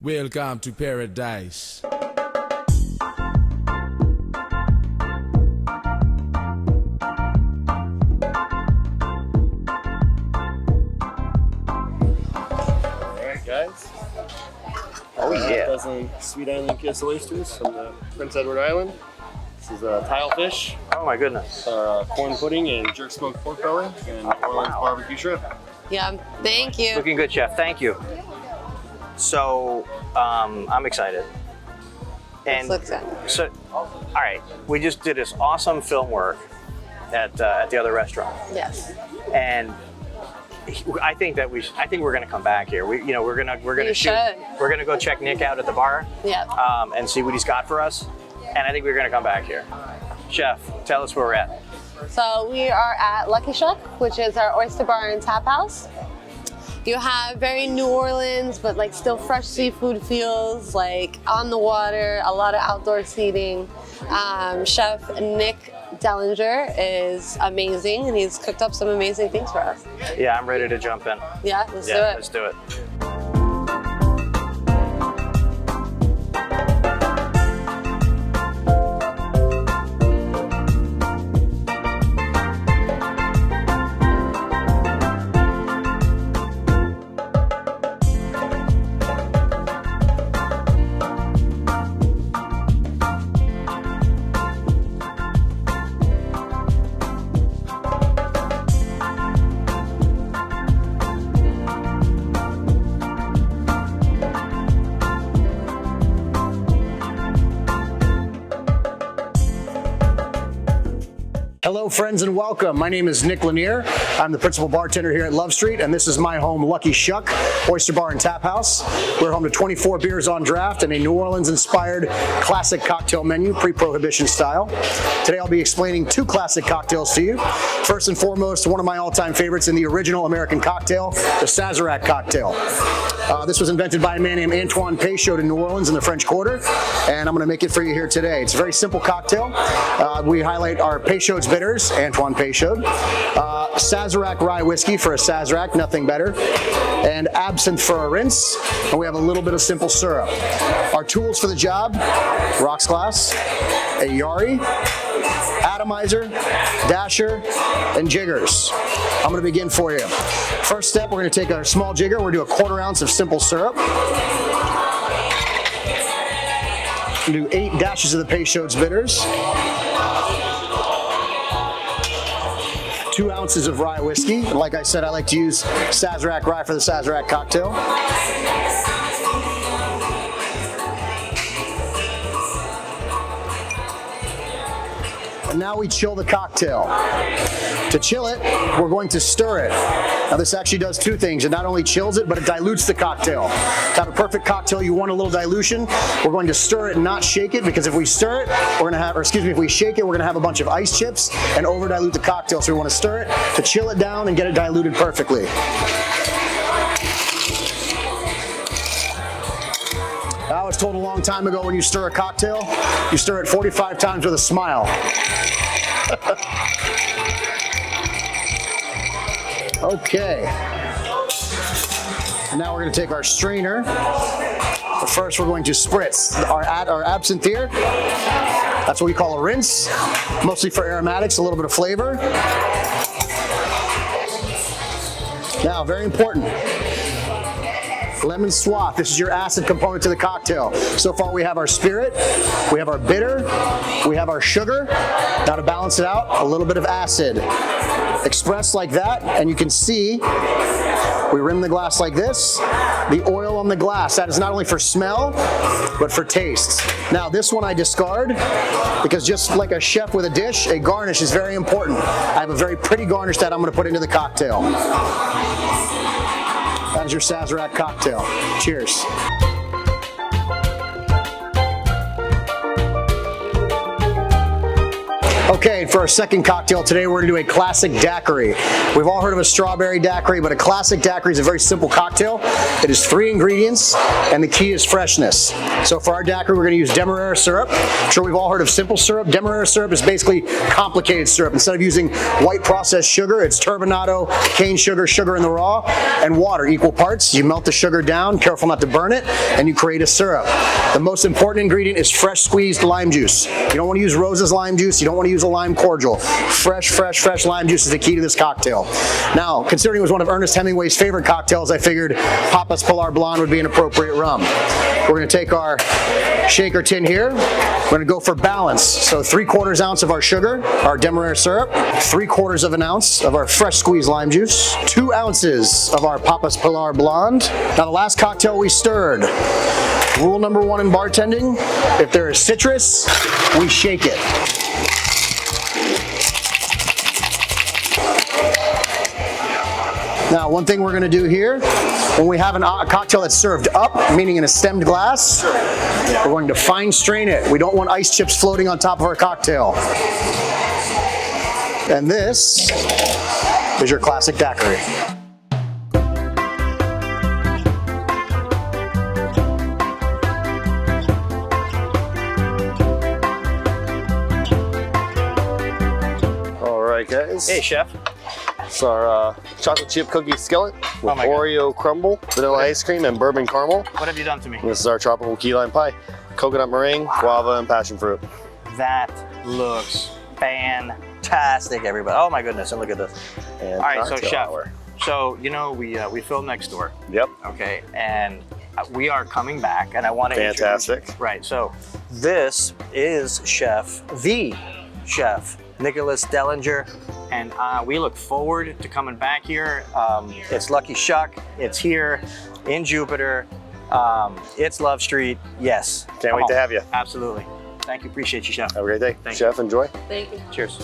Welcome to paradise. Alright guys. Oh yeah. Dozen Sweet Island Kiss oysters from the Prince Edward Island. This is tile fish, Oh my goodness. corn pudding, and jerk smoked pork belly, and Orleans barbecue shrimp. Yeah, thank you. Looking good, chef. Thank you. So, I'm excited. And Looks good. so, all right, we just did this awesome film work at the other restaurant, Yes. and I think we're gonna come back here. We're gonna You shoot. should. We're gonna go check Nick out at the bar, Yeah. and see what he's got for us. And I think we're gonna come back here. Chef, tell us where we're at. So we are at Lucky Shuck, which is our oyster bar and tap house. You have very New Orleans, but like still fresh seafood feels, like on the water, a lot of outdoor seating. Chef Nick Dellinger is amazing, and he's cooked up some amazing things for us. Yeah, I'm ready to jump in. Yeah, let's do Yeah, it. let's do it. Hello friends and welcome. My name is Nick Lanier. I'm the principal bartender here at Love Street, and this is my home, Lucky Shuck, Oyster Bar and Tap House. We're home to 24 beers on draft and a New Orleans-inspired classic cocktail menu, pre-prohibition style. Today I'll be explaining two classic cocktails to you. First and foremost, one of my all-time favorites in the original American cocktail, the Sazerac cocktail. This was invented by a man named Antoine Peychaud in New Orleans in the French Quarter, and I'm going to make it for you here today. It's a very simple cocktail. We highlight our Peychaud's bitters, Antoine Peychaud, Sazerac rye whiskey for a Sazerac, nothing better, and absinthe for a rinse, and we have a little bit of simple syrup. Our tools for the job: rocks glass, a Yari, atomizer, dasher, and jiggers. I'm going to begin for you. First step, we're going to take our small jigger. We're going to do a 1/4 ounce of simple syrup. We'll do 8 dashes of the Peychaud's bitters. 2 ounces of rye whiskey. And like I said, I like to use Sazerac rye for the Sazerac cocktail. And now we chill the cocktail. To chill it, we're going to stir it. Now this actually does two things. It not only chills it, but it dilutes the cocktail. To have a perfect cocktail, you want a little dilution. We're going to stir it and not shake it, because if we stir it, if we shake it, we're gonna have a bunch of ice chips and over dilute the cocktail. So we want to stir it to chill it down and get it diluted perfectly. I was told a long time ago, when you stir a cocktail, you stir it 45 times with a smile. Okay. Now we're going to take our strainer. But first we're going to spritz our absinthe here. That's what we call a rinse, mostly for aromatics, a little bit of flavor. Now, very important, lemon swath. This is your acid component to the cocktail. So far we have our spirit, we have our bitter, we have our sugar. Now to balance it out, a little bit of acid. Expressed like that, and you can see we rim the glass like this. The oil on the glass, that is not only for smell, but for taste. Now this one I discard, because just like a chef with a dish, a garnish is very important. I have a very pretty garnish that I'm going to put into the cocktail. That is your Sazerac cocktail. Cheers. Okay, and for our second cocktail today, we're gonna do a classic daiquiri. We've all heard of a strawberry daiquiri, but a classic daiquiri is a very simple cocktail. It is 3 ingredients, and the key is freshness. So for our daiquiri, we're gonna use Demerara syrup. I'm sure we've all heard of simple syrup. Demerara syrup is basically complicated syrup. Instead of using white processed sugar, it's turbinado, cane sugar, sugar in the raw, and water, equal parts. You melt the sugar down, careful not to burn it, and you create a syrup. The most important ingredient is fresh squeezed lime juice. You don't wanna use Rose's lime juice, you don't wanna use a lime cordial. Fresh lime juice is the key to this cocktail. Now, considering it was one of Ernest Hemingway's favorite cocktails, I figured Papas Pilar Blonde would be an appropriate rum. We're gonna take our shaker tin here. We're gonna go for balance. So 3/4 ounce of our sugar, our Demerara syrup, 3/4 of an ounce of our fresh squeezed lime juice, 2 ounces of our Papas Pilar Blonde. Now the last cocktail we stirred. Rule number 1 in bartending, if there is citrus, we shake it. Now, one thing we're gonna do here, when we have a cocktail that's served up, meaning in a stemmed glass, we're going to fine strain it. We don't want ice chips floating on top of our cocktail. And this is your classic daiquiri. All right, guys. Hey, chef. It's our chocolate chip cookie skillet with my God. Oreo crumble, vanilla ice cream, and bourbon caramel. What have you done to me? This is our tropical key lime pie, coconut meringue, guava, and passion fruit. That looks fantastic, everybody. Oh my goodness, and look at this. And All right, so cocktail chef, hour. so you know we film next door. Yep. Okay, and we are coming back, and I want to Fantastic. Right, so this is the chef, Nicholas Dellinger, and we look forward to coming back here. It's Lucky Shuck. It's here in Jupiter. It's Love Street. Yes. Can't wait to have you. Absolutely. Thank you. Appreciate you, chef. Have a great day. Thank Chef, enjoy. Thank you. Cheers.